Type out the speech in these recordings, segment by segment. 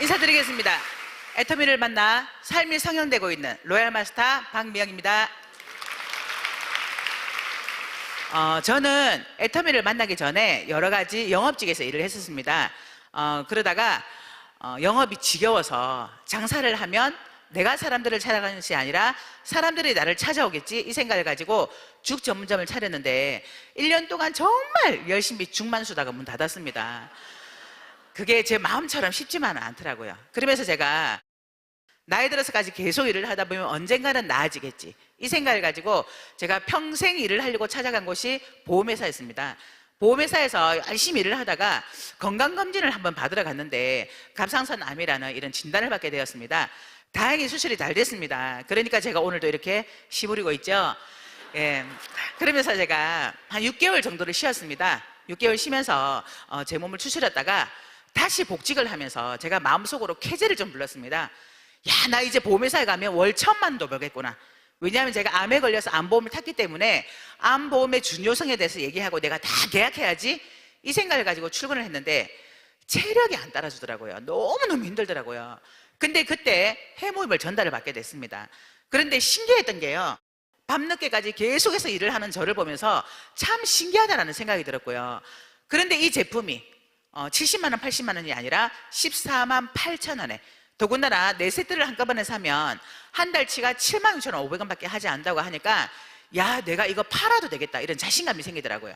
인사드리겠습니다. 애터미를 만나 삶이 성형되고 있는 로얄마스터 박미영입니다. 저는 애터미를 만나기 전에 여러 가지 영업직에서 일을 했었습니다. 그러다가 영업이 지겨워서 장사를 하면 내가 사람들을 찾아가는 것이 아니라 사람들이 나를 찾아오겠지 이 생각을 가지고 죽 전문점을 차렸는데 1년 동안 정말 열심히 죽만 수다가 문 닫았습니다. 그게 제 마음처럼 쉽지만은 않더라고요. 그러면서 제가 나이 들어서까지 계속 일을 하다 보면 언젠가는 나아지겠지 이 생각을 가지고 제가 평생 일을 하려고 찾아간 곳이 보험회사였습니다. 보험회사에서 열심히 일을 하다가 건강검진을 한번 받으러 갔는데 갑상선암이라는 이런 진단을 받게 되었습니다. 다행히 수술이 잘 됐습니다. 그러니까 제가 오늘도 이렇게 시부리고 있죠. 예. 그러면서 제가 한 6개월 정도를 쉬었습니다. 6개월 쉬면서 제 몸을 추스렸다가 다시 복직을 하면서 제가 마음속으로 쾌재를 좀 불렀습니다. 야, 나 이제 보험회사에 가면 월 1,000만도 벌겠구나. 왜냐하면 제가 암에 걸려서 암보험을 탔기 때문에 암보험의 중요성에 대해서 얘기하고 내가 다 계약해야지 이 생각을 가지고 출근을 했는데 체력이 안 따라주더라고요. 너무너무 힘들더라고요. 근데 그때 해모임을 전달을 받게 됐습니다. 그런데 신기했던 게요, 밤늦게까지 계속해서 일을 하는 저를 보면서 참 신기하다는 생각이 들었고요. 그런데 이 제품이 70만 원, 80만 원이 아니라 14만 8천 원에, 더군다나 4세트를 한꺼번에 사면 한 달치가 76,500원 밖에 하지 않는다고 하니까 야, 내가 이거 팔아도 되겠다 이런 자신감이 생기더라고요.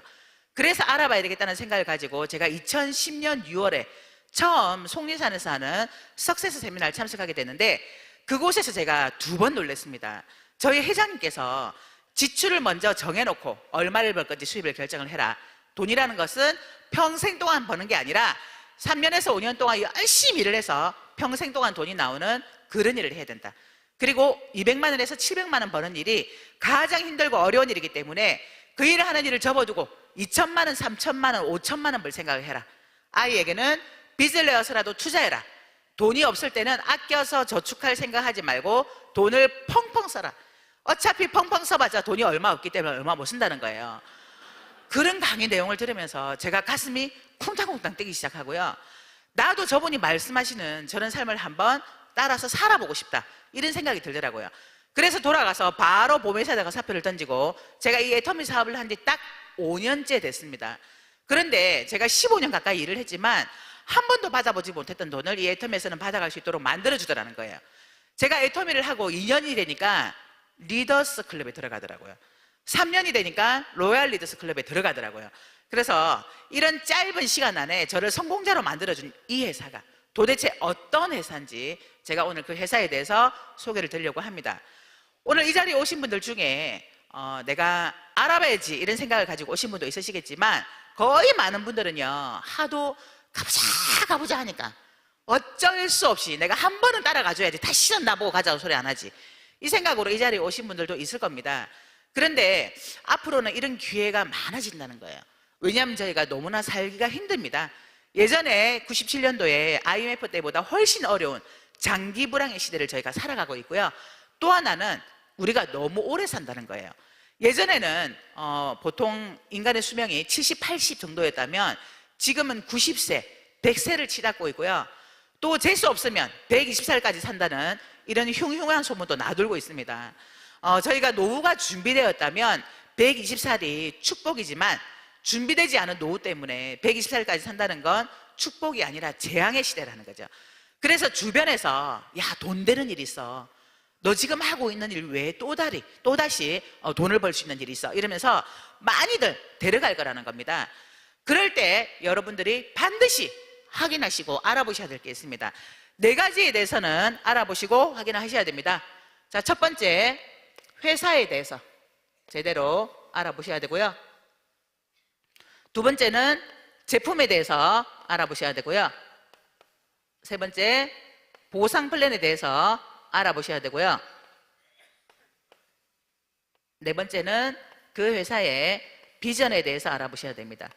그래서 알아봐야 되겠다는 생각을 가지고 제가 2010년 6월에 처음 속리산에서 하는 석세스 세미나를 참석하게 됐는데 그곳에서 제가 2번 놀랐습니다. 저희 회장님께서 지출을 먼저 정해놓고 얼마를 벌 건지 수입을 결정을 해라. 돈이라는 것은 평생 동안 버는 게 아니라 3년에서 5년 동안 열심히 일을 해서 평생 동안 돈이 나오는 그런 일을 해야 된다. 그리고 200만 원에서 700만 원 버는 일이 가장 힘들고 어려운 일이기 때문에 그 일을 하는 일을 접어두고 2천만 원, 3천만 원, 5천만 원 벌 생각을 해라. 아이에게는 빚을 내어서라도 투자해라. 돈이 없을 때는 아껴서 저축할 생각하지 말고 돈을 펑펑 써라. 어차피 펑펑 써봤자 돈이 얼마 없기 때문에 얼마 못 쓴다는 거예요. 그런 강의 내용을 들으면서 제가 가슴이 쿵탕쿵탕 뛰기 시작하고요. 나도 저분이 말씀하시는 저런 삶을 한번 따라서 살아보고 싶다 이런 생각이 들더라고요. 그래서 돌아가서 바로 보험회사에다가 사표를 던지고 제가 이 애터미 사업을 한 지 딱 5년째 됐습니다. 그런데 제가 15년 가까이 일을 했지만 한 번도 받아보지 못했던 돈을 이 애터미에서는 받아갈 수 있도록 만들어주더라는 거예요. 제가 애터미를 하고 2년이 되니까 리더스 클럽에 들어가더라고요. 3년이 되니까 로얄 리더스 클럽에 들어가더라고요. 그래서 이런 짧은 시간 안에 저를 성공자로 만들어준 이 회사가 도대체 어떤 회사인지 제가 오늘 그 회사에 대해서 소개를 드리려고 합니다. 오늘 이 자리에 오신 분들 중에 내가 알아봐야지 이런 생각을 가지고 오신 분도 있으시겠지만 거의 많은 분들은요, 하도 가보자 하니까 어쩔 수 없이 내가 한 번은 따라가줘야지, 다시는 나보고 가자고 소리 안 하지 이 생각으로 이 자리에 오신 분들도 있을 겁니다. 그런데 앞으로는 이런 기회가 많아진다는 거예요. 왜냐하면 저희가 너무나 살기가 힘듭니다. 예전에 97년도에 IMF 때보다 훨씬 어려운 장기 불황의 시대를 저희가 살아가고 있고요. 또 하나는 우리가 너무 오래 산다는 거예요. 예전에는 보통 인간의 수명이 70, 80 정도였다면 지금은 90세, 100세를 치닫고 있고요. 또 재수 없으면 120살까지 산다는 이런 흉흉한 소문도 나돌고 있습니다. 저희가 노후가 준비되었다면 120살이 축복이지만 준비되지 않은 노후 때문에 120살까지 산다는 건 축복이 아니라 재앙의 시대라는 거죠. 그래서 주변에서 야, 돈 되는 일 있어, 너 지금 하고 있는 일 외에 또다시 돈을 벌 수 있는 일이 있어 이러면서 많이들 데려갈 거라는 겁니다. 그럴 때 여러분들이 반드시 확인하시고 알아보셔야 될 게 있습니다. 4가지에 대해서는 알아보시고 확인하셔야 됩니다. 자, 첫 번째, 회사에 대해서 제대로 알아보셔야 되고요. 두 번째는 제품에 대해서 알아보셔야 되고요. 세 번째, 보상 플랜에 대해서 알아보셔야 되고요. 네 번째는 그 회사의 비전에 대해서 알아보셔야 됩니다.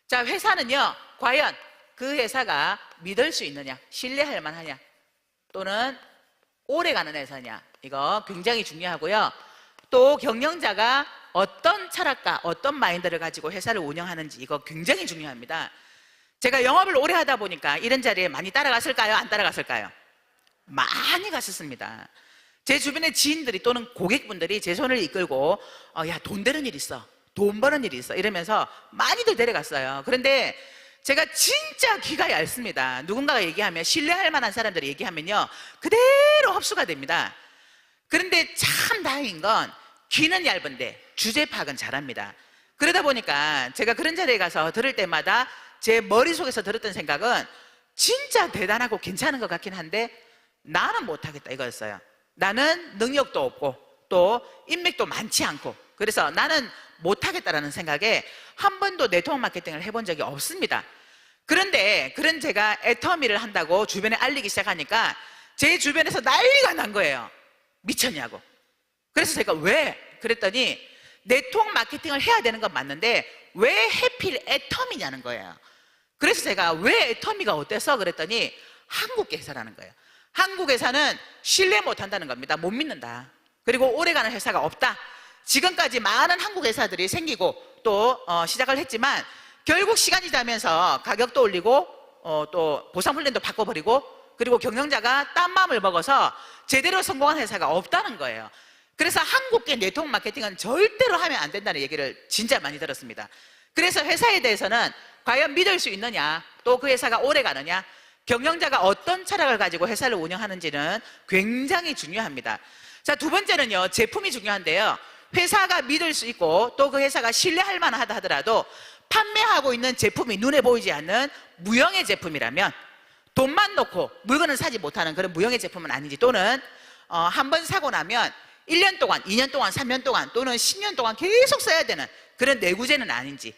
자, 회사는요, 과연 그 회사가 믿을 수 있느냐, 신뢰할 만하냐, 또는 오래가는 회사냐, 이거 굉장히 중요하고요. 또 경영자가 어떤 철학과 어떤 마인드를 가지고 회사를 운영하는지, 이거 굉장히 중요합니다. 제가 영업을 오래 하다 보니까 이런 자리에 많이 따라갔을까요? 안 따라갔을까요? 많이 갔었습니다. 제 주변의 지인들이 또는 고객분들이 제 손을 이끌고 야, 돈 되는 일 있어, 돈 버는 일이 있어 이러면서 많이들 데려갔어요. 그런데 제가 진짜 귀가 얇습니다. 누군가가 얘기하면, 신뢰할 만한 사람들이 얘기하면요, 그대로 흡수가 됩니다. 그런데 참 다행인 건 귀는 얇은데 주제 파악은 잘합니다. 그러다 보니까 제가 그런 자리에 가서 들을 때마다 제 머릿속에서 들었던 생각은 진짜 대단하고 괜찮은 것 같긴 한데 나는 못하겠다 이거였어요. 나는 능력도 없고 또 인맥도 많지 않고, 그래서 나는 못하겠다라는 생각에 한 번도 네트워크 마케팅을 해본 적이 없습니다. 그런데 그런 제가 애터미를 한다고 주변에 알리기 시작하니까 제 주변에서 난리가 난 거예요. 미쳤냐고. 그래서 제가 왜? 그랬더니 네트워크 마케팅을 해야 되는 건 맞는데 왜 하필 애터미냐는 거예요. 그래서 제가 왜 애터미가 어때서? 그랬더니 한국계 회사라는 거예요. 한국 회사는 신뢰 못한다는 겁니다. 못 믿는다. 그리고 오래가는 회사가 없다. 지금까지 많은 한국 회사들이 생기고 또 시작을 했지만 결국 시간이 지나면서 가격도 올리고 또 보상 플랜도 바꿔버리고, 그리고 경영자가 딴 마음을 먹어서 제대로 성공한 회사가 없다는 거예요. 그래서 한국계 네트워크 마케팅은 절대로 하면 안 된다는 얘기를 진짜 많이 들었습니다. 그래서 회사에 대해서는 과연 믿을 수 있느냐, 또 그 회사가 오래 가느냐, 경영자가 어떤 철학을 가지고 회사를 운영하는지는 굉장히 중요합니다. 자, 두 번째는요, 제품이 중요한데요, 회사가 믿을 수 있고 또 그 회사가 신뢰할 만하다 하더라도 판매하고 있는 제품이 눈에 보이지 않는 무형의 제품이라면, 돈만 놓고 물건을 사지 못하는 그런 무형의 제품은 아닌지, 또는 한 번 사고 나면 1년 동안, 2년 동안, 3년 동안 또는 10년 동안 계속 써야 되는 그런 내구재는 아닌지.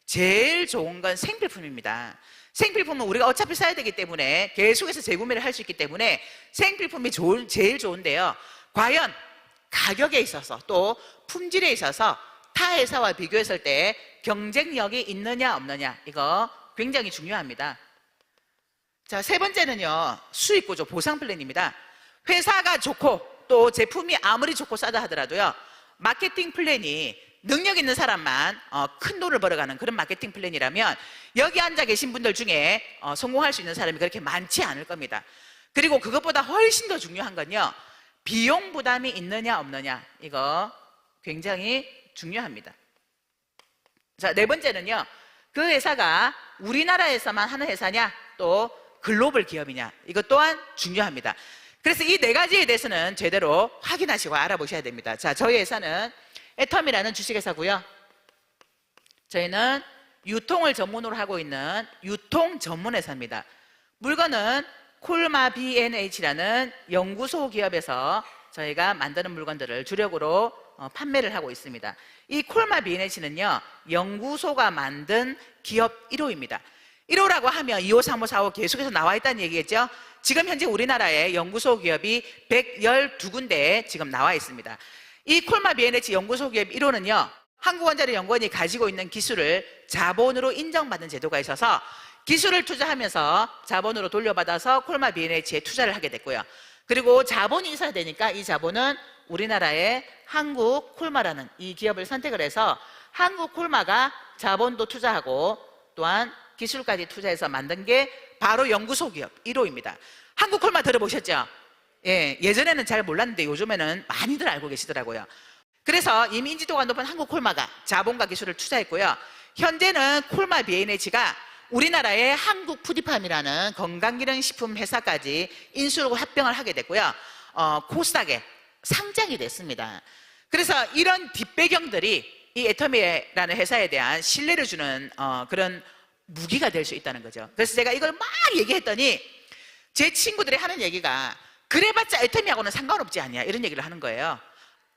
제일 좋은 건 생필품입니다. 생필품은 우리가 어차피 써야 되기 때문에 계속해서 재구매를 할 수 있기 때문에 생필품이 제일 좋은데요, 과연 가격에 있어서 또 품질에 있어서 타 회사와 비교했을 때 경쟁력이 있느냐 없느냐, 이거 굉장히 중요합니다. 자, 세 번째는요, 수익 구조 보상 플랜입니다. 회사가 좋고 또 제품이 아무리 좋고 싸다 하더라도요, 마케팅 플랜이 능력 있는 사람만 큰 돈을 벌어가는 그런 마케팅 플랜이라면 여기 앉아 계신 분들 중에 성공할 수 있는 사람이 그렇게 많지 않을 겁니다. 그리고 그것보다 훨씬 더 중요한 건요, 비용 부담이 있느냐 없느냐, 이거 굉장히 중요합니다. 자, 네 번째는요, 그 회사가 우리나라에서만 하는 회사냐 또 글로벌 기업이냐, 이것 또한 중요합니다. 그래서 이 네 가지에 대해서는 제대로 확인하시고 알아보셔야 됩니다. 자, 저희 회사는 애텀이라는 주식회사고요, 저희는 유통을 전문으로 하고 있는 유통 전문회사입니다. 물건은 콜마 B&H라는 연구소 기업에서 저희가 만드는 물건들을 주력으로 판매를 하고 있습니다. 이 콜마 B&H는요, 연구소가 만든 기업 1호입니다. 1호라고 하면 2호, 3호, 4호 계속해서 나와 있다는 얘기겠죠. 지금 현재 우리나라에 연구소 기업이 112군데에 지금 나와 있습니다. 이 콜마 B&H 연구소 기업 1호는요, 한국원자력연구원이 가지고 있는 기술을 자본으로 인정받는 제도가 있어서 기술을 투자하면서 자본으로 돌려받아서 콜마 B&H에 투자를 하게 됐고요. 그리고 자본이 있어야 되니까 이 자본은 우리나라의 한국 콜마라는 이 기업을 선택을 해서 한국 콜마가 자본도 투자하고 또한 기술까지 투자해서 만든 게 바로 연구소 기업 1호입니다. 한국 콜마 들어보셨죠? 예, 예전에는 잘 몰랐는데 요즘에는 많이들 알고 계시더라고요. 그래서 이미 인지도가 높은 한국 콜마가 자본과 기술을 투자했고요. 현재는 콜마 B&H가 우리나라의 한국 푸디팜이라는 건강기능식품 회사까지 인수로 합병을 하게 됐고요. 코스닥에 상장이 됐습니다. 그래서 이런 뒷배경들이 이 애터미라는 회사에 대한 신뢰를 주는 그런 무기가 될 수 있다는 거죠. 그래서 제가 이걸 막 얘기했더니 제 친구들이 하는 얘기가 그래봤자 애터미하고는 상관없지 않냐, 이런 얘기를 하는 거예요.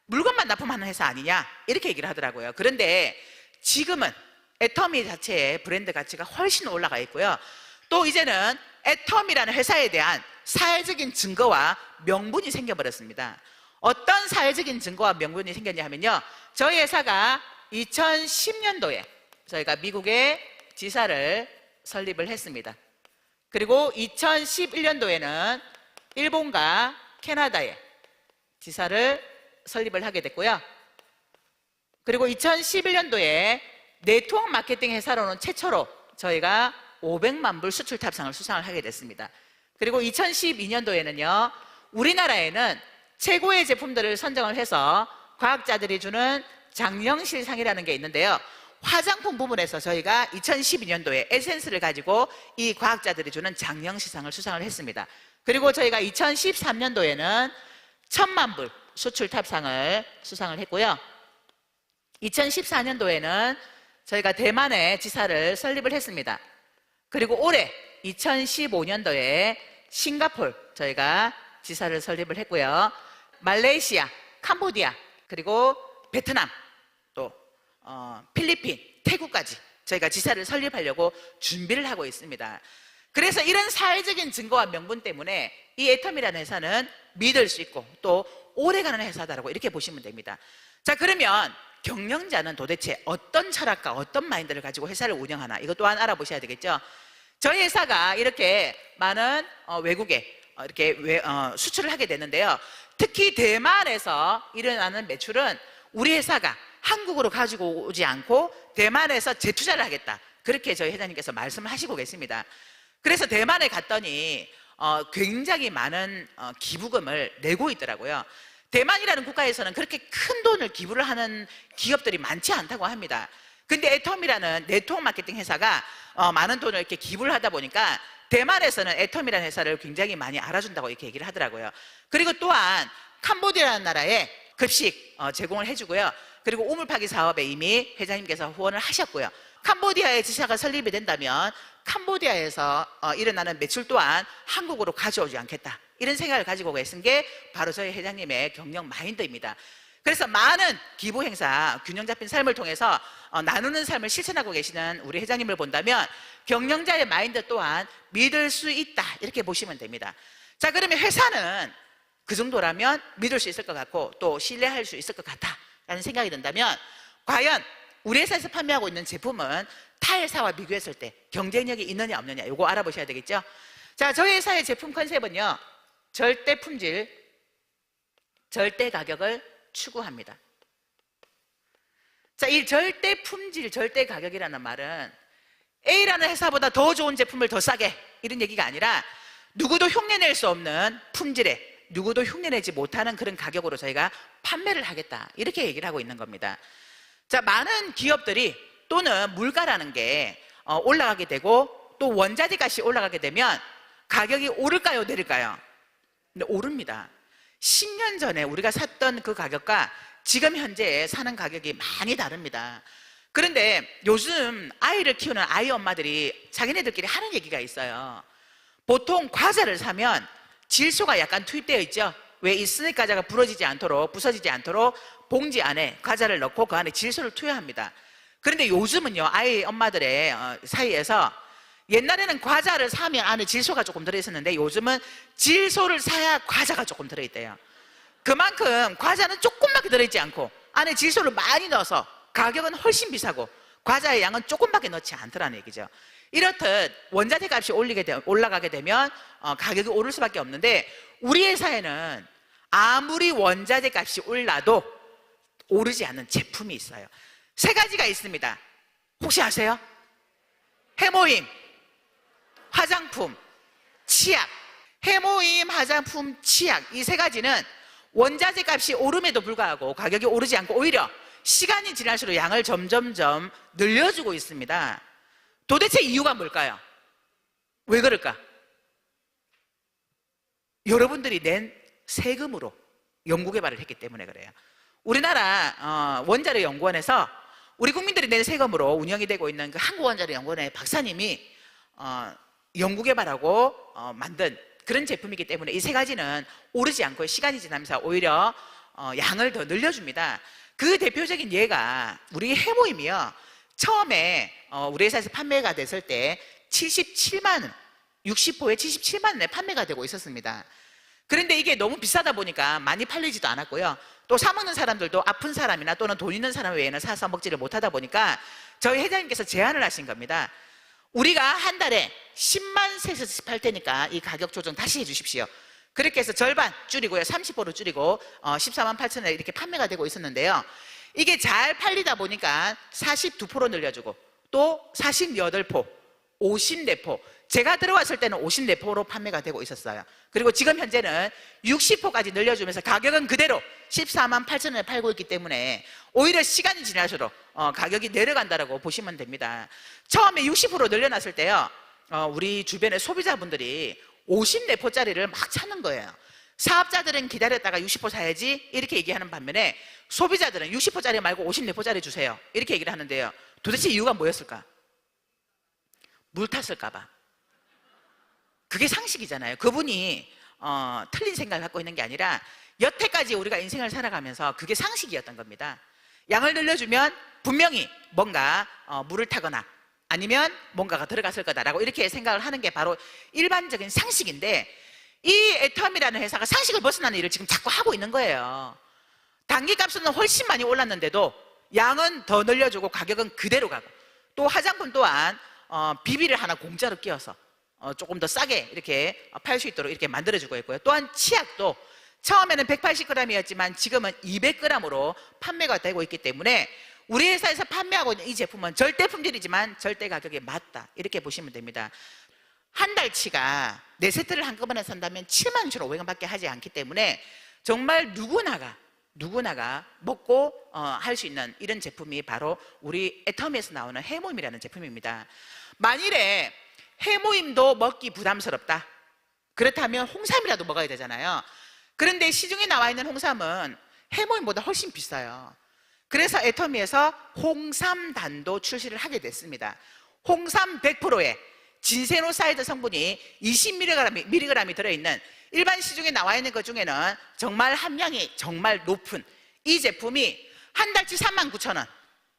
물건만 납품하는 회사 아니냐, 이렇게 얘기를 하더라고요. 그런데 지금은 애터미 자체의 브랜드 가치가 훨씬 올라가 있고요. 또 이제는 애터미라는 회사에 대한 사회적인 증거와 명분이 생겨버렸습니다. 어떤 사회적인 증거와 명분이 생겼냐 하면요, 저희 회사가 2010년도에 저희가 미국에 지사를 설립을 했습니다. 그리고 2011년도에는 일본과 캐나다에 지사를 설립을 하게 됐고요. 그리고 2011년도에 네트워크 마케팅 회사로는 최초로 저희가 500만 불 수출 탑상을 수상을 하게 됐습니다. 그리고 2012년도에는요, 우리나라에는 최고의 제품들을 선정을 해서 과학자들이 주는 장영실상이라는 게 있는데요. 화장품 부분에서 저희가 2012년도에 에센스를 가지고 이 과학자들이 주는 장영실상을 수상을 했습니다. 그리고 저희가 2013년도에는 1000만 불 수출 탑상을 수상을 했고요. 2014년도에는 저희가 대만에 지사를 설립을 했습니다. 그리고 올해 2015년도에 싱가포르 저희가 지사를 설립을 했고요. 말레이시아, 캄보디아, 그리고 베트남, 또 필리핀, 태국까지 저희가 지사를 설립하려고 준비를 하고 있습니다. 그래서 이런 사회적인 증거와 명분 때문에 이 애텀이라는 회사는 믿을 수 있고 또 오래가는 회사다라고 이렇게 보시면 됩니다. 자, 그러면 경영자는 도대체 어떤 철학과 어떤 마인드를 가지고 회사를 운영하나, 이것 또한 알아보셔야 되겠죠. 저희 회사가 이렇게 많은 외국에 이렇게 수출을 하게 되는데요. 특히 대만에서 일어나는 매출은 우리 회사가 한국으로 가지고 오지 않고 대만에서 재투자를 하겠다, 그렇게 저희 회장님께서 말씀을 하시고 계십니다. 그래서 대만에 갔더니 굉장히 많은 기부금을 내고 있더라고요. 대만이라는 국가에서는 그렇게 큰 돈을 기부를 하는 기업들이 많지 않다고 합니다. 근데 애텀이라는 네트워크 마케팅 회사가 많은 돈을 이렇게 기부를 하다 보니까 대만에서는 애텀이라는 회사를 굉장히 많이 알아준다고 이렇게 얘기를 하더라고요. 그리고 또한 캄보디아라는 나라에 급식 제공을 해주고요. 그리고 우물파기 사업에 이미 회장님께서 후원을 하셨고요. 캄보디아의 지사가 설립이 된다면 캄보디아에서 일어나는 매출 또한 한국으로 가져오지 않겠다, 이런 생각을 가지고 계신 게 바로 저희 회장님의 경영 마인드입니다. 그래서 많은 기부 행사, 균형 잡힌 삶을 통해서 나누는 삶을 실천하고 계시는 우리 회장님을 본다면 경영자의 마인드 또한 믿을 수 있다, 이렇게 보시면 됩니다. 자, 그러면 회사는 그 정도라면 믿을 수 있을 것 같고 또 신뢰할 수 있을 것 같다라는 생각이 든다면, 과연 우리 회사에서 판매하고 있는 제품은 타 회사와 비교했을 때 경쟁력이 있느냐 없느냐, 이거 알아보셔야 되겠죠. 자, 저희 회사의 제품 컨셉은요, 절대 품질, 절대 가격을 추구합니다. 자, 이 절대 품질, 절대 가격이라는 말은 A라는 회사보다 더 좋은 제품을 더 싸게, 이런 얘기가 아니라 누구도 흉내낼 수 없는 품질에 누구도 흉내내지 못하는 그런 가격으로 저희가 판매를 하겠다, 이렇게 얘기를 하고 있는 겁니다. 자, 많은 기업들이 또는 물가라는 게 올라가게 되고 또 원자재 값이 올라가게 되면 가격이 오를까요, 내릴까요? 근데 오릅니다. 10년 전에 우리가 샀던 그 가격과 지금 현재 사는 가격이 많이 다릅니다. 그런데 요즘 아이를 키우는 아이 엄마들이 자기네들끼리 하는 얘기가 있어요. 보통 과자를 사면 질소가 약간 투입되어 있죠. 왜 이 스낵 과자가 부러지지 않도록, 부서지지 않도록 봉지 안에 과자를 넣고 그 안에 질소를 투여합니다. 그런데 요즘은요, 아이 엄마들의 사이에서 옛날에는 과자를 사면 안에 질소가 조금 들어있었는데 요즘은 질소를 사야 과자가 조금 들어있대요. 그만큼 과자는 조금밖에 들어있지 않고 안에 질소를 많이 넣어서 가격은 훨씬 비싸고 과자의 양은 조금밖에 넣지 않더라는 얘기죠. 이렇듯 원자재 값이 올라가게 되면 가격이 오를 수밖에 없는데, 우리 회사에는 아무리 원자재 값이 올라도 오르지 않는 제품이 있어요. 세 가지가 있습니다. 혹시 아세요? 해모임, 화장품, 치약. 해모임, 화장품, 치약, 이 세 가지는 원자재 값이 오름에도 불구하고 가격이 오르지 않고 오히려 시간이 지날수록 양을 점점점 늘려주고 있습니다. 도대체 이유가 뭘까요? 왜 그럴까? 여러분들이 낸 세금으로 연구개발을 했기 때문에 그래요. 우리나라 원자력연구원에서 우리 국민들이 낸 세금으로 운영이 되고 있는 그 한국원자력연구원의 박사님이 연구개발하고 만든 그런 제품이기 때문에 이 세 가지는 오르지 않고 시간이 지나면서 오히려 양을 더 늘려줍니다. 그 대표적인 예가 우리 해모임이요. 처음에 우리 회사에서 판매가 됐을 때 77만 원, 60호에 77만 원에 판매가 되고 있었습니다. 그런데 이게 너무 비싸다 보니까 많이 팔리지도 않았고요. 또 사 먹는 사람들도 아픈 사람이나 또는 돈 있는 사람 외에는 사서 먹지를 못하다 보니까 저희 회장님께서 제안을 하신 겁니다. 우리가 한 달에 10만 셋씩 팔 테니까 이 가격 조정 다시 해주십시오. 그렇게 해서 절반 줄이고요. 30%로 줄이고 14만 8천 원에 이렇게 판매가 되고 있었는데요. 이게 잘 팔리다 보니까 42% 늘려주고 또 48포, 50내포, 제가 들어왔을 때는 50내포로 판매가 되고 있었어요. 그리고 지금 현재는 60포까지 늘려주면서 가격은 그대로 14만 8천 원에 팔고 있기 때문에 오히려 시간이 지날수록 가격이 내려간다고 보시면 됩니다. 처음에 60% 늘려놨을 때요, 우리 주변의 소비자분들이 50내포짜리를 막 찾는 거예요. 사업자들은 기다렸다가 60포 사야지 이렇게 얘기하는 반면에 소비자들은 60포짜리 말고 50내포짜리 주세요 이렇게 얘기를 하는데요, 도대체 이유가 뭐였을까? 물 탔을까 봐. 그게 상식이잖아요. 그분이 틀린 생각을 갖고 있는 게 아니라 여태까지 우리가 인생을 살아가면서 그게 상식이었던 겁니다. 양을 늘려주면 분명히 뭔가 물을 타거나 아니면 뭔가가 들어갔을 거다라고 이렇게 생각을 하는 게 바로 일반적인 상식인데, 이 애텀이라는 회사가 상식을 벗어나는 일을 지금 자꾸 하고 있는 거예요. 단기값은 훨씬 많이 올랐는데도 양은 더 늘려주고 가격은 그대로 가고, 또 화장품 또한 비비를 하나 공짜로 끼워서 조금 더 싸게 이렇게 팔 수 있도록 이렇게 만들어주고 있고요. 또한 치약도 처음에는 180g이었지만 지금은 200g으로 판매가 되고 있기 때문에 우리 회사에서 판매하고 있는 이 제품은 절대 품질이지만 절대 가격에 맞다 이렇게 보시면 됩니다. 한 달치가 4세트를 한꺼번에 산다면 77,500원밖에 하지 않기 때문에 정말 누구나가 먹고 할 수 있는 이런 제품이 바로 우리 애터미에서 나오는 해모임이라는 제품입니다. 만일에 해모임도 먹기 부담스럽다, 그렇다면 홍삼이라도 먹어야 되잖아요. 그런데 시중에 나와 있는 홍삼은 해모임보다 훨씬 비싸요. 그래서 애터미에서 홍삼단도 출시를 하게 됐습니다. 홍삼 100%에 진세노사이드 성분이 20mg이 들어있는 일반 시중에 나와 있는 것 중에는 정말 함량이 정말 높은 이 제품이 한 달치 39,000원,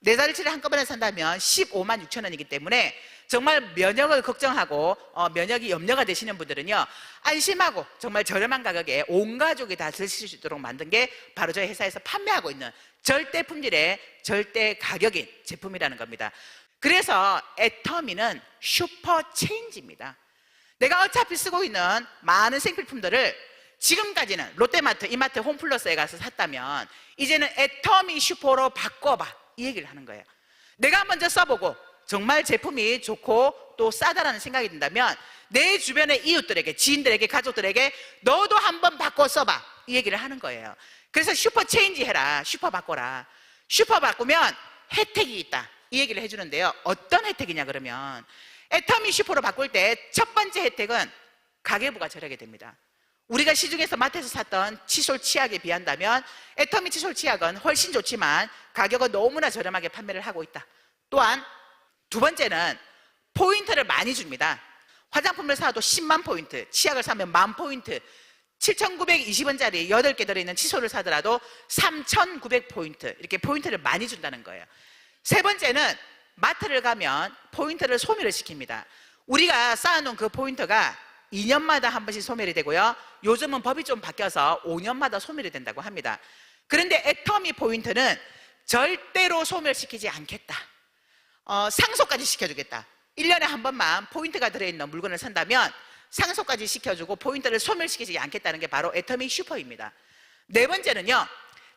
4달치를 한꺼번에 산다면 156,000원이기 때문에 정말 면역을 걱정하고 면역이 염려가 되시는 분들은요, 안심하고 정말 저렴한 가격에 온 가족이 다 드실 수 있도록 만든 게 바로 저희 회사에서 판매하고 있는 절대 품질의 절대 가격인 제품이라는 겁니다. 그래서 애터미는 슈퍼 체인지입니다. 내가 어차피 쓰고 있는 많은 생필품들을 지금까지는 롯데마트, 이마트, 홈플러스에 가서 샀다면 이제는 애터미 슈퍼로 바꿔봐 이 얘기를 하는 거예요. 내가 먼저 써보고 정말 제품이 좋고 또 싸다라는 생각이 든다면 내 주변의 이웃들에게, 지인들에게, 가족들에게 너도 한번 바꿔 써봐 이 얘기를 하는 거예요. 그래서 슈퍼 체인지 해라, 슈퍼 바꿔라. 슈퍼 바꾸면 혜택이 있다 이 얘기를 해주는데요, 어떤 혜택이냐 그러면 애터미 슈퍼로 바꿀 때 첫 번째 혜택은 가계부가 절약이 됩니다. 우리가 시중에서 마트에서 샀던 칫솔 치약에 비한다면 애터미 칫솔 치약은 훨씬 좋지만 가격은 너무나 저렴하게 판매를 하고 있다. 또한 두 번째는 포인트를 많이 줍니다. 화장품을 사도 10만 포인트, 치약을 사면 10,000포인트, 7,920원짜리 8개 들어있는 칫솔을 사더라도 3,900포인트 이렇게 포인트를 많이 준다는 거예요. 세 번째는 마트를 가면 포인트를 소멸을 시킵니다. 우리가 쌓아놓은 그 포인트가 2년마다 한 번씩 소멸이 되고요, 요즘은 법이 좀 바뀌어서 5년마다 소멸이 된다고 합니다. 그런데 애터미 포인트는 절대로 소멸시키지 않겠다, 상속까지 시켜주겠다. 1년에 한 번만 포인트가 들어있는 물건을 산다면 상속까지 시켜주고 포인트를 소멸시키지 않겠다는 게 바로 애터미 슈퍼입니다. 네 번째는요,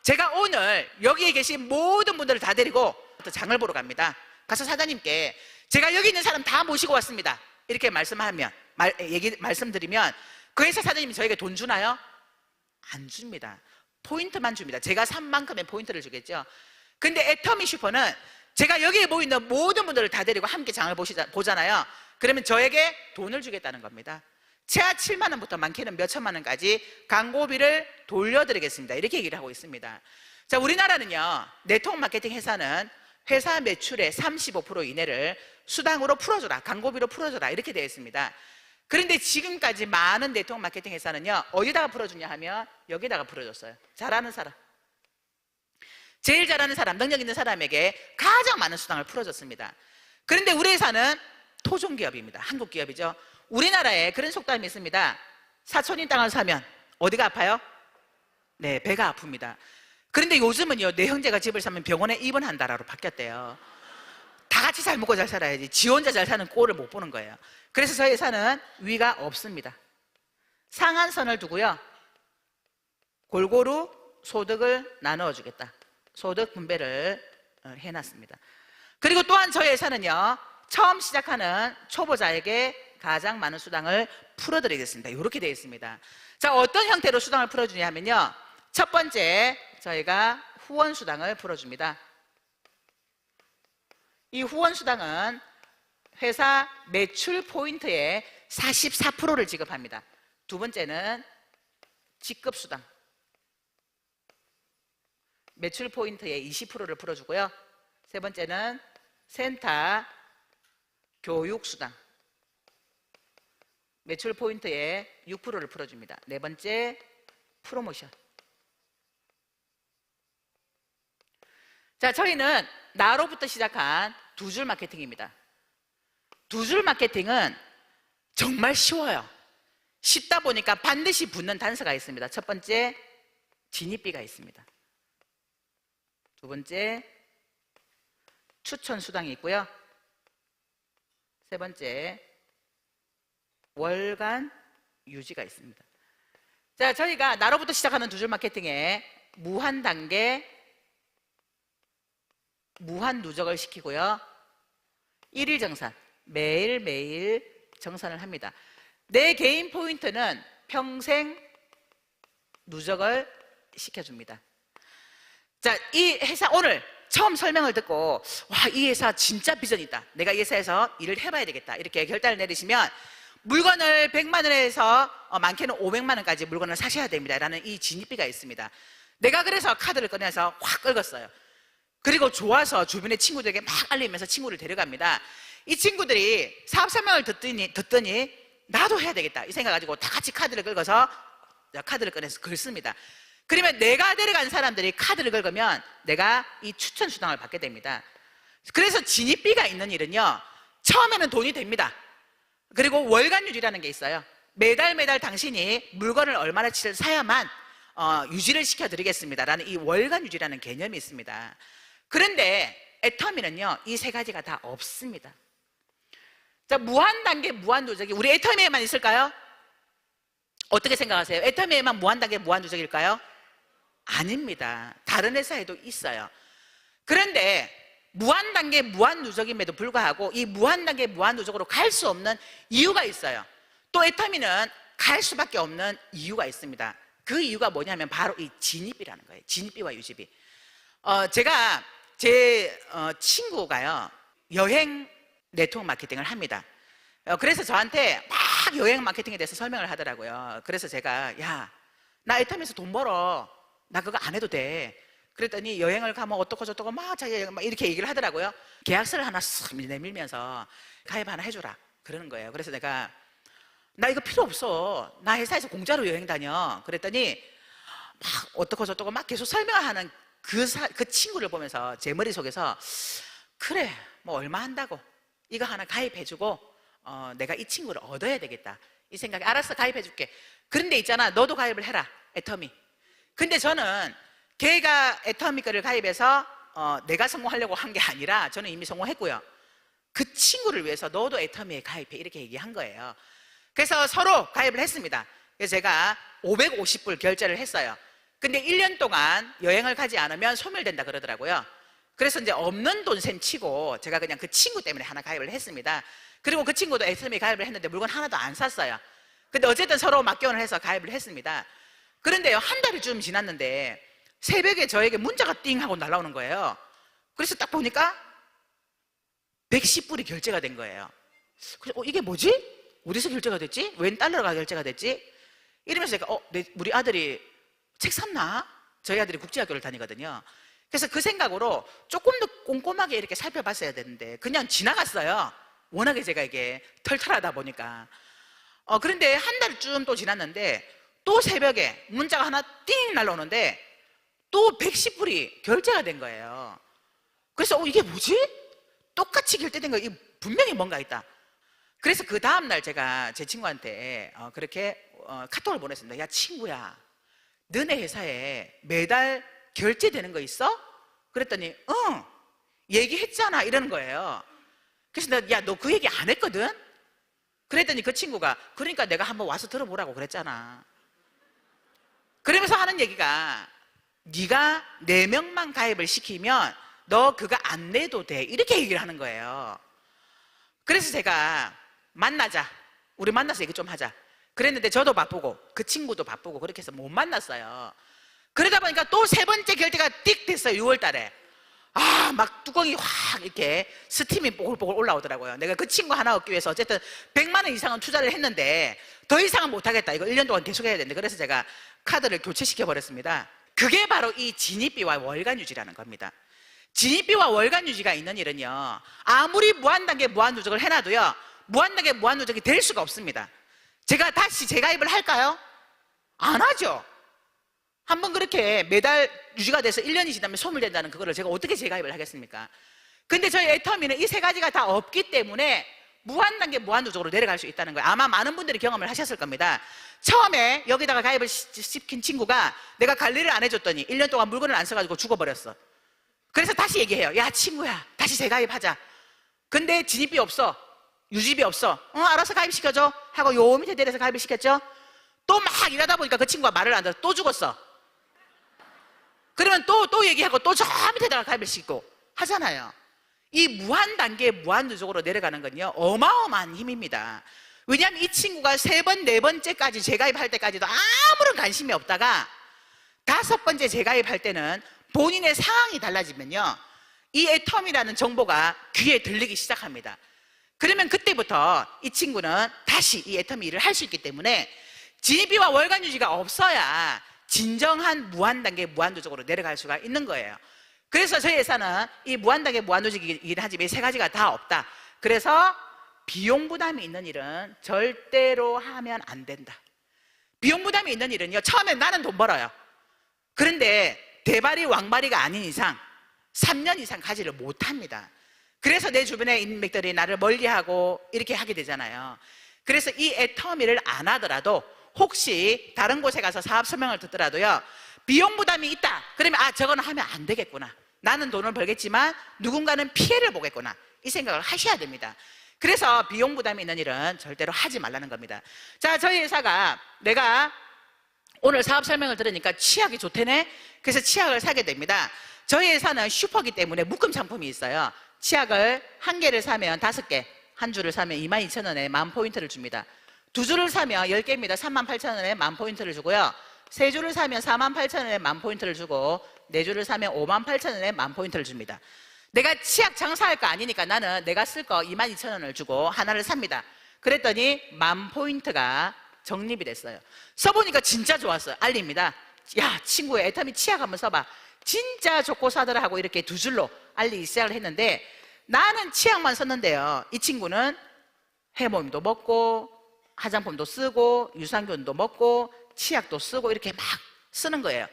제가 오늘 여기에 계신 모든 분들을 다 데리고 장을 보러 갑니다. 가서 사장님께 제가 여기 있는 사람 다 모시고 왔습니다 이렇게 말씀드리면 그 회사 사장님이 저에게 돈 주나요? 안 줍니다. 포인트만 줍니다. 제가 산 만큼의 포인트를 주겠죠. 근데 애터미 슈퍼는 제가 여기에 모이는 모든 분들을 다 데리고 함께 장을 보잖아요. 그러면 저에게 돈을 주겠다는 겁니다. 최하 7만 원부터 많게는 몇 천만 원까지 광고비를 돌려드리겠습니다 이렇게 얘기를 하고 있습니다. 자, 우리나라는요, 네트워크 마케팅 회사는 회사 매출의 35% 이내를 수당으로 풀어줘라, 광고비로 풀어줘라 이렇게 되어 있습니다. 그런데 지금까지 많은 네트워크 마케팅 회사는요, 어디다가 풀어주냐 하면 여기다가 풀어줬어요. 잘하는 사람, 제일 잘하는 사람, 능력 있는 사람에게 가장 많은 수당을 풀어줬습니다. 그런데 우리 회사는 토종기업입니다. 한국 기업이죠. 우리나라에 그런 속담이 있습니다. 사촌인 땅을 사면 어디가 아파요? 네, 배가 아픕니다. 그런데 요즘은요, 내 형제가 집을 사면 병원에 입원한다라고 바뀌었대요. 다 같이 잘 먹고 잘 살아야지 지 혼자 잘 사는 꼴을 못 보는 거예요. 그래서 저희 회사는 위가 없습니다. 상한선을 두고요, 골고루 소득을 나누어 주겠다, 소득 분배를 해놨습니다. 그리고 또한 저희 회사는요, 처음 시작하는 초보자에게 가장 많은 수당을 풀어드리겠습니다. 이렇게 되어 있습니다. 자, 어떤 형태로 수당을 풀어주냐 하면요, 첫 번째 저희가 후원 수당을 풀어줍니다. 이 후원 수당은 회사 매출 포인트의 44%를 지급합니다. 두 번째는 직급 수당, 매출 포인트의 20%를 풀어주고요. 세 번째는 센터 교육 수당, 매출 포인트의 6%를 풀어줍니다. 네 번째 프로모션. 자, 저희는 나로부터 시작한 두 줄 마케팅입니다. 두 줄 마케팅은 정말 쉬워요. 쉽다 보니까 반드시 붙는 단서가 있습니다. 첫 번째, 진입비가 있습니다. 두 번째, 추천 수당이 있고요. 세 번째, 월간 유지가 있습니다. 자, 저희가 나로부터 시작하는 두 줄 마케팅에 무한 단계, 무한 누적을 시키고요. 1일 정산, 매일매일 정산을 합니다. 내 개인 포인트는 평생 누적을 시켜줍니다. 자, 이 회사 오늘 처음 설명을 듣고 와, 이 회사 진짜 비전이 있다, 내가 이 회사에서 일을 해봐야 되겠다, 이렇게 결단을 내리시면 물건을 100만 원에서 많게는 500만 원까지 물건을 사셔야 됩니다 라는 이 진입비가 있습니다. 내가 그래서 카드를 꺼내서 확 긁었어요. 그리고 좋아서 주변의 친구들에게 막 알리면서 친구를 데려갑니다. 이 친구들이 사업 설명을 듣더니 나도 해야 되겠다 이 생각 가지고 다 같이 카드를 긁어서 카드를 꺼내서 긁습니다. 그러면 내가 데려간 사람들이 카드를 긁으면 내가 이 추천 수당을 받게 됩니다. 그래서 진입비가 있는 일은요, 처음에는 돈이 됩니다. 그리고 월간 유지라는 게 있어요. 매달 당신이 물건을 얼마나치를 사야만 유지를 시켜드리겠습니다 라는 이 월간 유지라는 개념이 있습니다. 그런데 애터미는요, 이 세 가지가 다 없습니다. 자, 무한 단계, 무한 누적이 우리 애터미에만 있을까요? 어떻게 생각하세요? 애터미에만 무한 단계, 무한 누적일까요? 아닙니다. 다른 회사에도 있어요. 그런데 무한 단계, 무한 누적임에도 불구하고 이 무한 단계, 무한 누적으로 갈 수 없는 이유가 있어요. 또 애터미는 갈 수밖에 없는 이유가 있습니다. 그 이유가 뭐냐면 바로 이 진입비라는 거예요. 진입비와 유지비. 제가 제 친구가요, 여행 네트워크 마케팅을 합니다. 그래서 저한테 막 여행 마케팅에 대해서 설명을 하더라고요. 그래서 제가 야, 나 애터미에서 돈 벌어, 나 그거 안 해도 돼. 그랬더니 여행을 가면 어떻고 저떻고 막 자기 여행 막 이렇게 얘기를 하더라고요. 계약서를 하나 쓱 내밀면서 가입 하나 해줘라 그러는 거예요. 그래서 내가 나 이거 필요 없어, 나 회사에서 공짜로 여행 다녀. 그랬더니 막 어떻고 저떻고 막 계속 설명을 하는 그 친구를 보면서 제 머릿속에서 그래, 뭐 얼마 한다고 이거 하나 가입해주고 내가 이 친구를 얻어야 되겠다 이 생각에 알았어, 가입해줄게. 그런데 있잖아, 너도 가입을 해라, 애터미. 근데 저는 걔가 애터미 거를 가입해서 내가 성공하려고 한 게 아니라 저는 이미 성공했고요. 그 친구를 위해서 너도 애터미에 가입해 이렇게 얘기한 거예요. 그래서 서로 가입을 했습니다. 그래서 제가 550불 결제를 했어요. 근데 1년 동안 여행을 가지 않으면 소멸된다 그러더라고요. 그래서 이제 없는 돈 셈 치고 제가 그냥 그 친구 때문에 하나 가입을 했습니다. 그리고 그 친구도 애터미에 가입을 했는데 물건 하나도 안 샀어요. 근데 어쨌든 서로 맞교환을 해서 가입을 했습니다. 그런데요, 한 달이 좀 지났는데 새벽에 저에게 문자가 띵 하고 날라오는 거예요. 그래서 딱 보니까 110불이 결제가 된 거예요. 그래서 이게 뭐지? 어디서 결제가 됐지? 웬 달러가 결제가 됐지? 이러면서 제가 우리 아들이 책 샀나? 저희 아들이 국제학교를 다니거든요. 그래서 그 생각으로 조금 더 꼼꼼하게 이렇게 살펴봤어야 되는데 그냥 지나갔어요. 워낙에 제가 이게 털털하다 보니까. 그런데 한 달쯤 또 지났는데 또 새벽에 문자가 하나 띵 날라오는데 또 110불이 결제가 된 거예요. 그래서 이게 뭐지? 똑같이 결제된 거, 이거 분명히 뭔가 있다. 그래서 그 다음날 제가 제 친구한테 그렇게 카톡을 보냈습니다. 야, 친구야, 너네 회사에 매달 결제되는 거 있어? 그랬더니 응, 얘기했잖아 이러는 거예요. 그래서 내가 야, 너 그 얘기 안 했거든? 그랬더니 그 친구가 그러니까 내가 한번 와서 들어보라고 그랬잖아. 그러면서 하는 얘기가 네가 4명만 가입을 시키면 너 그거 안 내도 돼 이렇게 얘기를 하는 거예요. 그래서 제가 만나자, 우리 만나서 얘기 좀 하자 그랬는데 저도 바쁘고 그 친구도 바쁘고 그렇게 해서 못 만났어요. 그러다 보니까 또 세 번째 결제가 띡 됐어요. 6월 달에. 막 뚜껑이 확 이렇게 스팀이 보글보글 올라오더라고요. 내가 그 친구 하나 얻기 위해서 어쨌든 100만 원 이상은 투자를 했는데 더 이상은 못하겠다. 이거 1년 동안 계속 해야 되는데, 그래서 제가 카드를 교체시켜 버렸습니다. 그게 바로 이 진입비와 월간 유지라는 겁니다. 진입비와 월간 유지가 있는 일은요, 아무리 무한단계 무한누적을 해놔도요, 무한단계 무한누적이 될 수가 없습니다. 제가 다시 재가입을 할까요? 안 하죠. 한번 그렇게 매달 유지가 돼서 1년이 지나면 소멸된다는 그거를 제가 어떻게 재가입을 하겠습니까? 근데 저희 애터미는 이 세 가지가 다 없기 때문에 무한단계 무한누적으로 내려갈 수 있다는 거예요. 아마 많은 분들이 경험을 하셨을 겁니다. 처음에 여기다가 가입을 시킨 친구가 내가 관리를 안 해줬더니 1년 동안 물건을 안 써가지고 죽어버렸어. 그래서 다시 얘기해요. 야 친구야, 다시 재가입하자. 근데 진입비 없어, 유지비 없어. 알아서 가입시켜줘 하고 요 밑에 내려서 가입을 시켰죠. 또 막 일하다 보니까 그 친구가 말을 안 들어서 또 죽었어. 그러면 또 얘기하고 또 저 밑에다가 가입을 시키고 하잖아요. 이 무한단계 무한누적으로 내려가는 건요, 어마어마한 힘입니다. 왜냐하면 이 친구가 세 번, 네 번째까지 재가입할 때까지도 아무런 관심이 없다가 다섯 번째 재가입할 때는 본인의 상황이 달라지면요, 이 애텀이라는 정보가 귀에 들리기 시작합니다. 그러면 그때부터 이 친구는 다시 이 애텀이 일을 할 수 있기 때문에 진입비와 월간 유지가 없어야 진정한 무한단계 무한누적으로 내려갈 수가 있는 거예요. 그래서 저희 회사는 이 무한단계 무한누적이긴 하지만 이 세 가지가 다 없다. 그래서 비용 부담이 있는 일은 절대로 하면 안 된다. 비용 부담이 있는 일은요, 처음에 나는 돈 벌어요. 그런데 대발이 왕발이가 아닌 이상 3년 이상 가지를 못합니다. 그래서 내 주변의 인맥들이 나를 멀리하고 이렇게 하게 되잖아요. 그래서 이 애터미를 안 하더라도 혹시 다른 곳에 가서 사업 설명을 듣더라도요, 비용 부담이 있다 그러면 저거는 하면 안 되겠구나, 나는 돈을 벌겠지만 누군가는 피해를 보겠구나, 이 생각을 하셔야 됩니다. 그래서 비용 부담이 있는 일은 절대로 하지 말라는 겁니다. 자, 저희 회사가 내가 오늘 사업 설명을 들으니까 치약이 좋대네. 그래서 치약을 사게 됩니다. 저희 회사는 슈퍼기 때문에 묶음 상품이 있어요. 치약을 한 개를 사면 5개, 한 줄을 사면 22,000원에 10,000포인트를 줍니다. 두 줄을 사면 10개입니다. 38,000원에 10,000포인트를 주고요. 세 줄을 사면 48,000원에 10,000포인트를 주고, 네 줄을 사면 58,000원에 10,000포인트를 줍니다. 내가 치약 장사할 거 아니니까 나는 내가 쓸 거 22,000원을 주고 하나를 삽니다. 그랬더니 10,000포인트가 적립이 됐어요. 써보니까 진짜 좋았어요. 알립니다. 야 친구야, 애터미 치약 한번 써봐, 진짜 좋고 사더라 하고 이렇게 두 줄로 알리기 시작을 했는데, 나는 치약만 썼는데요, 이 친구는 해모임도 먹고 화장품도 쓰고 유산균도 먹고 치약도 쓰고 이렇게 막 쓰는 거예요.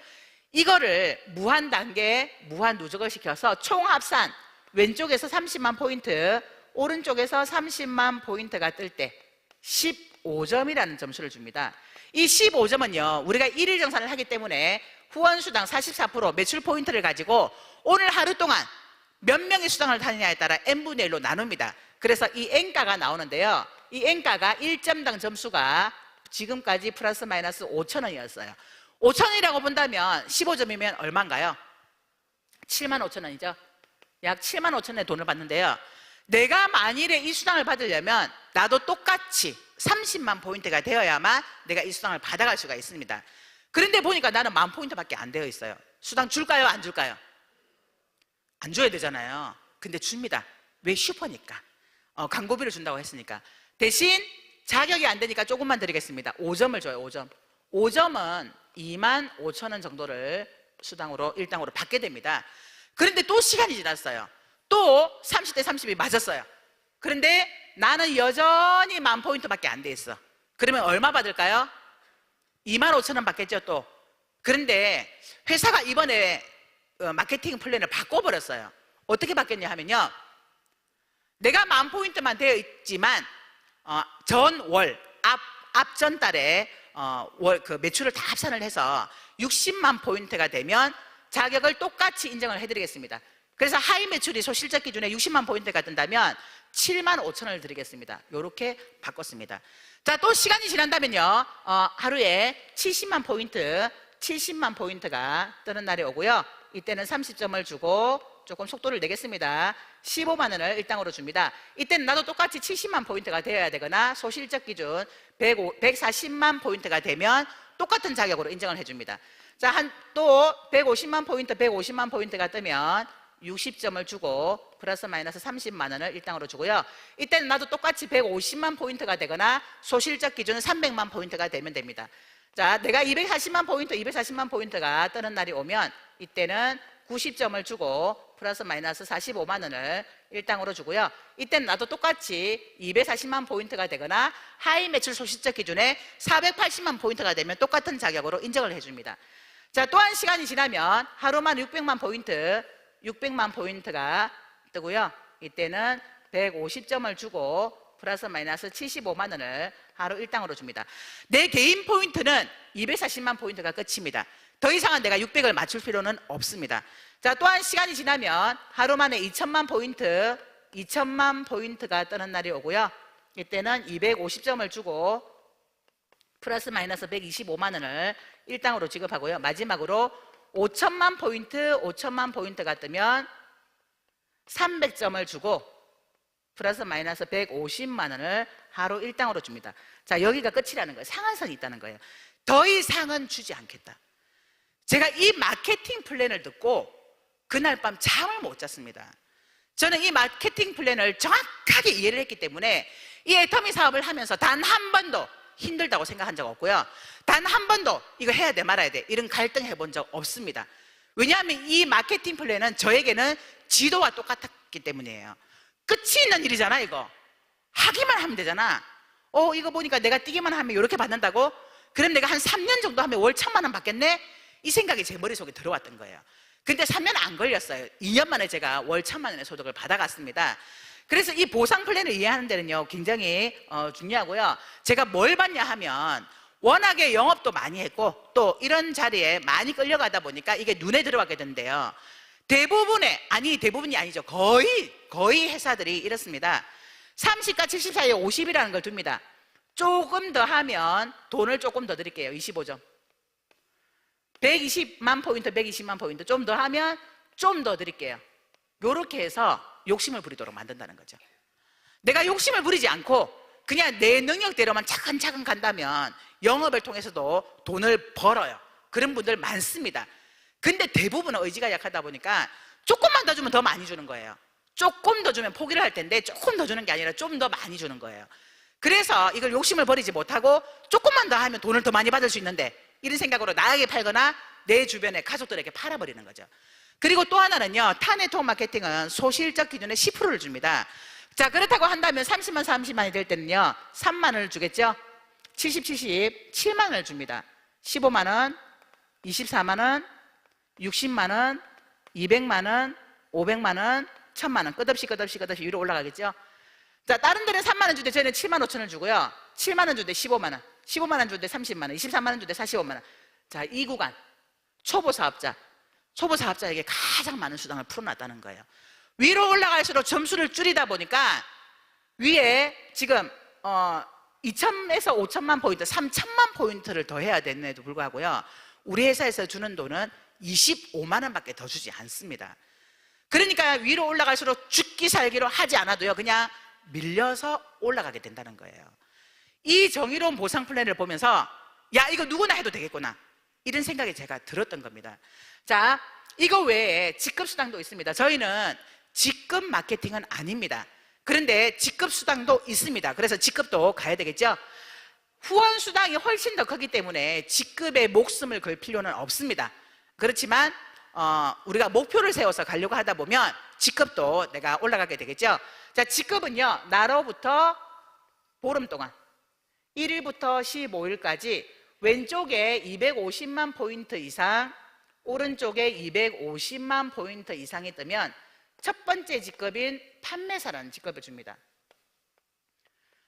이거를 무한단계 무한누적을 시켜서 총합산 왼쪽에서 30만 포인트, 오른쪽에서 30만 포인트가 뜰 때 15점이라는 점수를 줍니다. 이 15점은요, 우리가 일일 정산을 하기 때문에 후원수당 44% 매출 포인트를 가지고 오늘 하루 동안 몇 명의 수당을 타느냐에 따라 n분의 1로 나눕니다. 그래서 이 n가가 나오는데요, 이 n가가 1점당 점수가 지금까지 플러스 마이너스 5,000원이었어요. 5,000원이라고 본다면 15점이면 얼마인가요? 75,000원이죠. 약 75,000원의 돈을 받는데요, 내가 만일에 이 수당을 받으려면 나도 똑같이 30만 포인트가 되어야만 내가 이 수당을 받아갈 수가 있습니다. 그런데 보니까 나는 10,000포인트밖에 안 되어 있어요. 수당 줄까요, 안 줄까요? 안 줘야 되잖아요. 근데 줍니다. 왜? 슈퍼니까. 광고비를 준다고 했으니까. 대신 자격이 안 되니까 조금만 드리겠습니다. 5점을 줘요. 5점. 5점은 25,000원 정도를 수당으로 일당으로 받게 됩니다. 그런데 또 시간이 지났어요. 또 30대 30이 맞았어요. 그런데 나는 여전히 10,000포인트밖에 안 돼 있어. 그러면 얼마 받을까요? 25,000원 받겠죠 또. 그런데 회사가 이번에 마케팅 플랜을 바꿔버렸어요. 어떻게 바뀌었냐 하면요, 내가 10,000포인트만 되어 있지만 전월 앞전 달에 월 그 매출을 다 합산을 해서 60만 포인트가 되면 자격을 똑같이 인정을 해드리겠습니다. 그래서 하위 매출이 소실적 기준에 60만 포인트가 뜬다면 75,000원을 드리겠습니다. 이렇게 바꿨습니다. 자, 또 시간이 지난다면요, 하루에 70만 포인트가 뜨는 날이 오고요, 이때는 30점을 주고 조금 속도를 내겠습니다. 15만 원을 일당으로 줍니다. 이때는 나도 똑같이 70만 포인트가 되어야 되거나 소실적 기준 140만 포인트가 되면 똑같은 자격으로 인정을 해줍니다. 자, 또 150만 포인트가 뜨면 60점을 주고 플러스 마이너스 30만 원을 일당으로 주고요. 이때는 나도 똑같이 150만 포인트가 되거나 소실적 기준은 300만 포인트가 되면 됩니다. 자, 내가 240만 포인트가 뜨는 날이 오면 이때는 90점을 주고 플러스 마이너스 45만 원을 일당으로 주고요. 이때는 나도 똑같이 240만 포인트가 되거나 하이 매출 소실적 기준에 480만 포인트가 되면 똑같은 자격으로 인정을 해줍니다. 자, 또한 시간이 지나면 하루만 600만 포인트가 뜨고요. 이때는 150점을 주고 플러스 마이너스 75만 원을 하루 일당으로 줍니다. 내 개인 포인트는 240만 포인트가 끝입니다. 더 이상은 내가 600을 맞출 필요는 없습니다. 자, 또한 시간이 지나면 하루 만에 2천만 포인트가 뜨는 날이 오고요. 이때는 250점을 주고 플러스 마이너스 125만 원을 일당으로 지급하고요. 마지막으로 5천만 포인트가 뜨면 300점을 주고 플러스 마이너스 150만 원을 하루 일당으로 줍니다. 자, 여기가 끝이라는 거예요. 상한선이 있다는 거예요. 더 이상은 주지 않겠다. 제가 이 마케팅 플랜을 듣고 그날 밤 잠을 못 잤습니다. 저는 이 마케팅 플랜을 정확하게 이해를 했기 때문에 이 애터미 사업을 하면서 단 한 번도 힘들다고 생각한 적 없고요. 단 한 번도 이거 해야 돼 말아야 돼 이런 갈등 해본 적 없습니다. 왜냐하면 이 마케팅 플랜은 저에게는 지도와 똑같았기 때문이에요. 끝이 있는 일이잖아. 이거 하기만 하면 되잖아. 이거 보니까 내가 뛰기만 하면 이렇게 받는다고? 그럼 내가 한 3년 정도 하면 월 1,000만 원 받겠네? 이 생각이 제 머릿속에 들어왔던 거예요. 근데 3년 안 걸렸어요. 2년 만에 제가 월 1,000만 원의 소득을 받아갔습니다. 그래서 이 보상 플랜을 이해하는 데는요 굉장히 중요하고요. 제가 뭘 봤냐 하면 워낙에 영업도 많이 했고 또 이런 자리에 많이 끌려가다 보니까 이게 눈에 들어가게 된대요. 대부분이 아니죠. 거의 회사들이 이렇습니다. 30과 70 사이에 50이라는 걸 둡니다. 조금 더 하면 돈을 조금 더 드릴게요. 25점. 120만 포인트 좀 더 하면 좀 더 드릴게요. 요렇게 해서 욕심을 부리도록 만든다는 거죠. 내가 욕심을 부리지 않고 그냥 내 능력대로만 차근차근 간다면 영업을 통해서도 돈을 벌어요. 그런 분들 많습니다. 근데 대부분은 의지가 약하다 보니까 조금만 더 주면 더 많이 주는 거예요. 조금 더 주면 포기를 할 텐데 조금 더 주는 게 아니라 좀 더 많이 주는 거예요. 그래서 이걸 욕심을 버리지 못하고 조금만 더 하면 돈을 더 많이 받을 수 있는데 이런 생각으로 나에게 팔거나 내 주변의 가족들에게 팔아버리는 거죠. 그리고 또 하나는요, 타 네트워크 마케팅은 소실적 기준에 10%를 줍니다. 자, 그렇다고 한다면 30만이 될 때는요 3만 원을 주겠죠. 70 7만 원을 줍니다. 15만 원, 24만 원, 60만 원, 200만 원, 500만 원, 1000만 원 끝없이 위로 올라가겠죠. 자, 다른 데는 3만 원 줄 때 저희는 7만 5천 원 주고요. 7만 원 줄 때 15만 원, 15만 원 줄 때 30만 원, 23만 원 줄 때 45만 원. 자, 이 구간 초보 사업자에게 가장 많은 수당을 풀어놨다는 거예요. 위로 올라갈수록 점수를 줄이다 보니까 위에 지금 2천에서 5천만 포인트, 3천만 포인트를 더 해야 되는데도 불구하고요, 우리 회사에서 주는 돈은 25만 원밖에 더 주지 않습니다. 그러니까 위로 올라갈수록 죽기 살기로 하지 않아도요 그냥 밀려서 올라가게 된다는 거예요. 이 정의로운 보상 플랜을 보면서 야, 이거 누구나 해도 되겠구나 이런 생각이 제가 들었던 겁니다. 자, 이거 외에 직급수당도 있습니다. 저희는 직급 마케팅은 아닙니다. 그런데 직급수당도 있습니다. 그래서 직급도 가야 되겠죠. 후원수당이 훨씬 더 크기 때문에 직급에 목숨을 걸 필요는 없습니다. 그렇지만 우리가 목표를 세워서 가려고 하다 보면 직급도 내가 올라가게 되겠죠. 자, 직급은요 나로부터 보름 동안 1일부터 15일까지 왼쪽에 250만 포인트 이상, 오른쪽에 250만 포인트 이상이 뜨면 첫 번째 직급인 판매사라는 직급을 줍니다.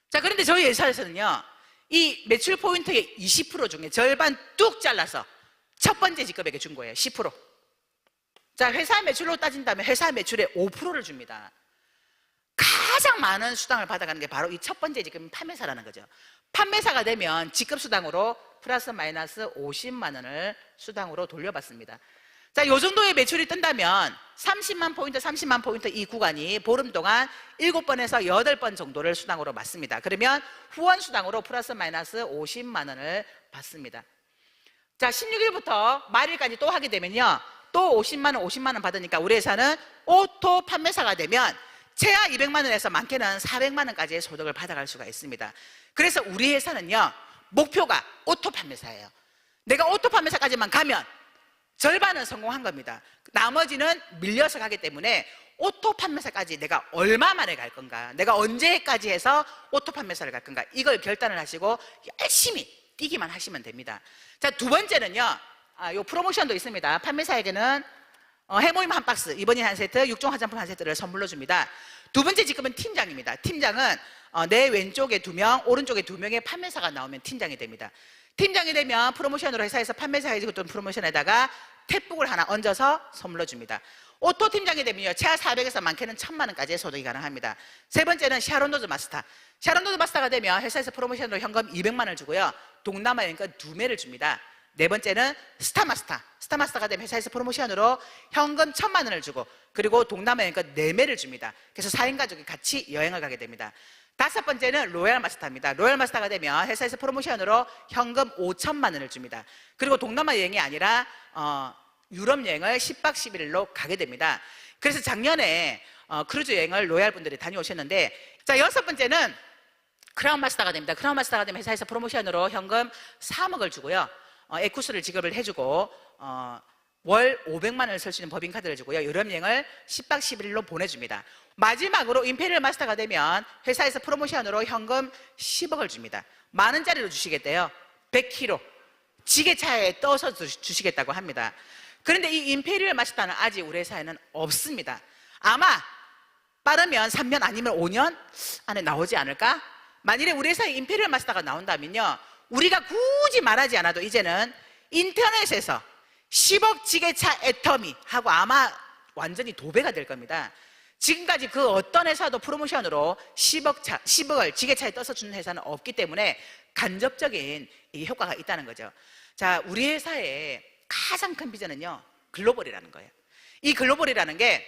자, 그런데 저희 회사에서는요 이 매출 포인트의 20% 중에 절반 뚝 잘라서 첫 번째 직급에게 준 거예요. 10%. 자, 회사 매출로 따진다면 회사 매출의 5%를 줍니다. 가장 많은 수당을 받아가는 게 바로 이 첫 번째 직급인 판매사라는 거죠. 판매사가 되면 직급 수당으로 플러스 마이너스 50만 원을 수당으로 돌려받습니다. 자, 요 정도의 매출이 뜬다면 30만 포인트, 30만 포인트 이 구간이 보름 동안 7번에서 8번 정도를 수당으로 받습니다. 그러면 후원 수당으로 플러스 마이너스 50만 원을 받습니다. 자, 16일부터 말일까지 또 하게 되면요, 또 50만 원, 50만 원 받으니까 우리 회사는 오토 판매사가 되면 최하 200만 원에서 많게는 400만 원까지의 소득을 받아갈 수가 있습니다. 그래서 우리 회사는요, 목표가 오토 판매사예요. 내가 오토 판매사까지만 가면 절반은 성공한 겁니다. 나머지는 밀려서 가기 때문에 오토 판매사까지 내가 얼마 만에 갈 건가, 내가 언제까지 해서 오토 판매사를 갈 건가, 이걸 결단을 하시고 열심히 뛰기만 하시면 됩니다. 자, 두 번째는요, 요 프로모션도 있습니다. 판매사에게는 해모임 한 박스, 이번에 한 세트, 6종 화장품 한 세트를 선물로 줍니다. 두 번째 직급은 팀장입니다. 팀장은 내 왼쪽에 2명, 오른쪽에 2명의 판매사가 나오면 팀장이 됩니다. 팀장이 되면 프로모션으로 회사에서 판매사에 줬던 프로모션에다가 탭북을 하나 얹어서 선물로 줍니다. 오토 팀장이 되면요, 최하 400에서 많게는 1000만 원까지의 소득이 가능합니다. 세 번째는 샤론노즈 마스터. 샤론노즈 마스터가 되면 회사에서 프로모션으로 현금 200만 원을 주고요, 동남아 여행권 2매를 줍니다. 네 번째는 스타마스터. 스타마스터가 되면 회사에서 프로모션으로 현금 1000만 원을 주고, 그리고 동남아 여행권 4매를 줍니다. 그래서 4인 가족이 같이 여행을 가게 됩니다. 다섯 번째는 로얄 마스터입니다. 로얄 마스터가 되면 회사에서 프로모션으로 현금 5천만 원을 줍니다. 그리고 동남아 여행이 아니라 유럽 여행을 10박 11일로 가게 됩니다. 그래서 작년에 크루즈 여행을 로얄 분들이 다녀오셨는데, 자, 여섯 번째는 크라운 마스터가 됩니다. 크라운 마스터가 되면 회사에서 프로모션으로 현금 3억을 주고요, 에쿠스를 지급을 해주고 월 500만 원을 쓸 수 있는 법인카드를 주고요, 유럽 여행을 10박 11일로 보내줍니다. 마지막으로 임페리얼 마스터가 되면 회사에서 프로모션으로 현금 10억을 줍니다. 만 원짜리로 주시겠대요. 100kg 지게차에 떠서 주시겠다고 합니다. 그런데 이 임페리얼 마스터는 아직 우리 회사에는 없습니다. 아마 빠르면 3년 아니면 5년 안에 나오지 않을까? 만일에 우리 회사에 임페리얼 마스터가 나온다면요, 우리가 굳이 말하지 않아도 이제는 인터넷에서 10억 지게차 애터미 하고 아마 완전히 도배가 될 겁니다. 지금까지 그 어떤 회사도 프로모션으로 10억을 지게차에 떠서 주는 회사는 없기 때문에 간접적인 이 효과가 있다는 거죠. 자, 우리 회사의 가장 큰 비전은요, 글로벌이라는 거예요. 이 글로벌이라는 게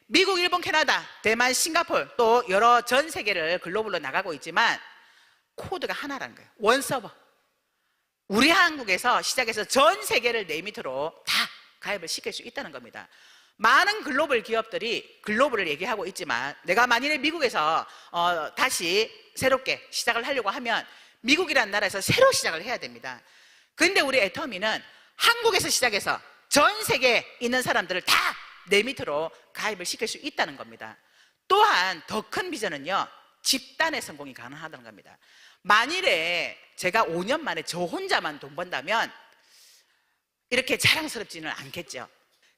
미국, 일본, 캐나다, 대만, 싱가포르 또 여러 전 세계를 글로벌로 나가고 있지만 코드가 하나라는 거예요. 원 서버. 우리 한국에서 시작해서 전 세계를 내 밑으로 다 가입을 시킬 수 있다는 겁니다. 많은 글로벌 기업들이 글로벌을 얘기하고 있지만 내가 만일에 미국에서 다시 새롭게 시작을 하려고 하면 미국이라는 나라에서 새로 시작을 해야 됩니다. 그런데 우리 애터미는 한국에서 시작해서 전 세계에 있는 사람들을 다 내 밑으로 가입을 시킬 수 있다는 겁니다. 또한 더 큰 비전은요, 집단의 성공이 가능하다는 겁니다. 만일에 제가 5년 만에 저 혼자만 돈 번다면 이렇게 자랑스럽지는 않겠죠.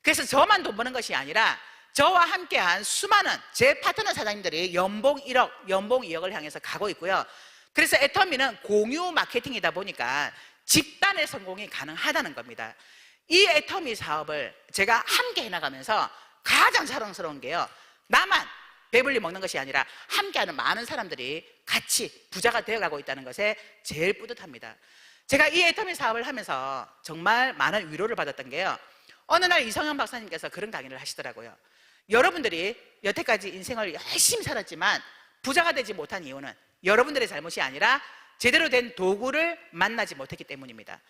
그래서 저만 돈 버는 것이 아니라 저와 함께한 수많은 제 파트너 사장님들이 연봉 1억, 연봉 2억을 향해서 가고 있고요. 그래서 애터미는 공유 마케팅이다 보니까 집단의 성공이 가능하다는 겁니다. 이 애터미 사업을 제가 함께 해나가면서 가장 자랑스러운 게요, 나만 배불리 먹는 것이 아니라 함께하는 많은 사람들이 같이 부자가 되어가고 있다는 것에 제일 뿌듯합니다. 제가 이 애터미 사업을 하면서 정말 많은 위로를 받았던 게요, 어느 날 이성현 박사님께서 그런 강의를 하시더라고요. 여러분들이 여태까지 인생을 열심히 살았지만 부자가 되지 못한 이유는 여러분들의 잘못이 아니라 제대로 된 도구를 만나지 못했기 때문입니다.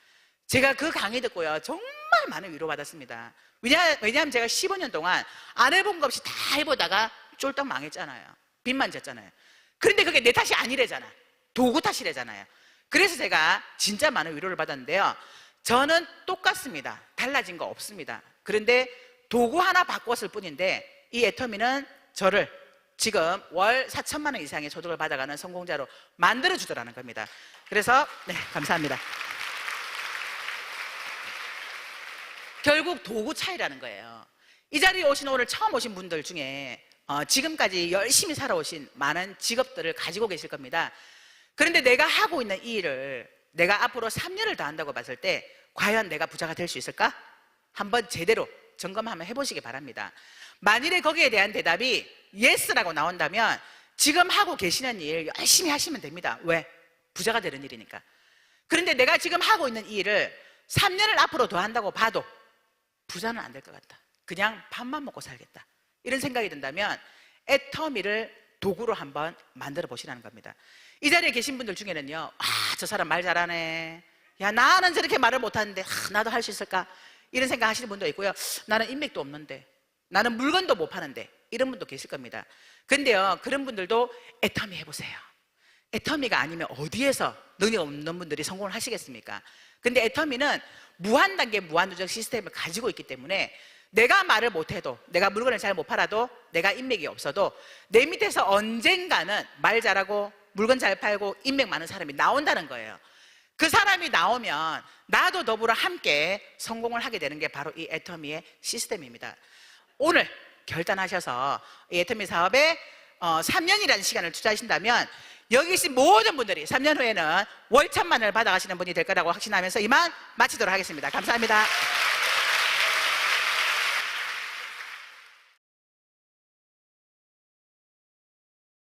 제가 그 강의 듣고요, 정말 많은 위로받았습니다. 왜냐하면 제가 15년 동안 안 해본 것 없이 다 해보다가 쫄딱 망했잖아요. 빚만 졌잖아요. 그런데 그게 내 탓이 아니래잖아. 도구 탓이래잖아요. 그래서 제가 진짜 많은 위로를 받았는데요, 저는 똑같습니다. 달라진 거 없습니다. 그런데 도구 하나 바꿨을 뿐인데 이 애터미는 저를 지금 월 4천만 원 이상의 소득을 받아가는 성공자로 만들어주더라는 겁니다. 그래서 네, 감사합니다. 결국 도구 차이라는 거예요. 이 자리에 오신 오늘 처음 오신 분들 중에 지금까지 열심히 살아오신 많은 직업들을 가지고 계실 겁니다. 그런데 내가 하고 있는 이 일을 내가 앞으로 3년을 더 한다고 봤을 때 과연 내가 부자가 될 수 있을까? 한번 제대로 점검 한번 해보시기 바랍니다. 만일에 거기에 대한 대답이 예스라고 나온다면 지금 하고 계시는 일 열심히 하시면 됩니다. 왜? 부자가 되는 일이니까. 그런데 내가 지금 하고 있는 이 일을 3년을 앞으로 더 한다고 봐도 부자는 안 될 것 같다. 그냥 밥만 먹고 살겠다. 이런 생각이 든다면 애터미를 도구로 한번 만들어 보시라는 겁니다. 이 자리에 계신 분들 중에는요, 저 사람 말 잘하네. 야, 나는 저렇게 말을 못하는데 나도 할 수 있을까? 이런 생각 하시는 분도 있고요. 나는 인맥도 없는데, 나는 물건도 못 파는데, 이런 분도 계실 겁니다. 근데요, 그런 분들도 애터미 해보세요. 애터미가 아니면 어디에서 능력 없는 분들이 성공을 하시겠습니까? 근데 애터미는 무한 단계 무한 누적 시스템을 가지고 있기 때문에 내가 말을 못해도, 내가 물건을 잘 못 팔아도, 내가 인맥이 없어도 내 밑에서 언젠가는 말 잘하고 물건 잘 팔고 인맥 많은 사람이 나온다는 거예요. 그 사람이 나오면 나도 더불어 함께 성공을 하게 되는 게 바로 이 애터미의 시스템입니다. 오늘 결단하셔서 이 애터미 사업에 3년이라는 시간을 투자하신다면 여기 계신 모든 분들이 3년 후에는 월 1,000만 원을 받아가시는 분이 될 거라고 확신하면서 이만 마치도록 하겠습니다. 감사합니다.